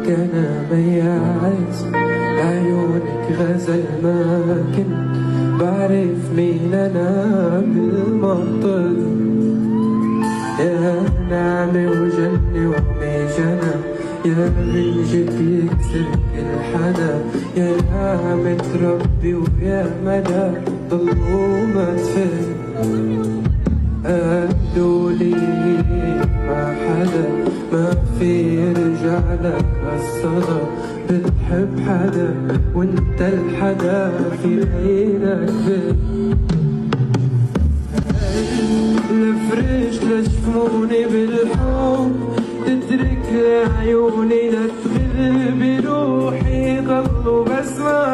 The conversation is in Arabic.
أنا مياس لعيونك غزل ما كنت بعرف مين أنا بالمنطق. يا نعمة وجنة وعمي جنى، يا رنجة بيكسر كل حدا، يا نعمة ربي ويا مدى ضلوا ما تفل. قالولي مع حدا ما في يرجع لك هالصدى، بتحب حدا وانت الحدا في غيرك لفرش لشفوني بالحب، تترك لعيوني لتغل بروحي ضلوا بسمع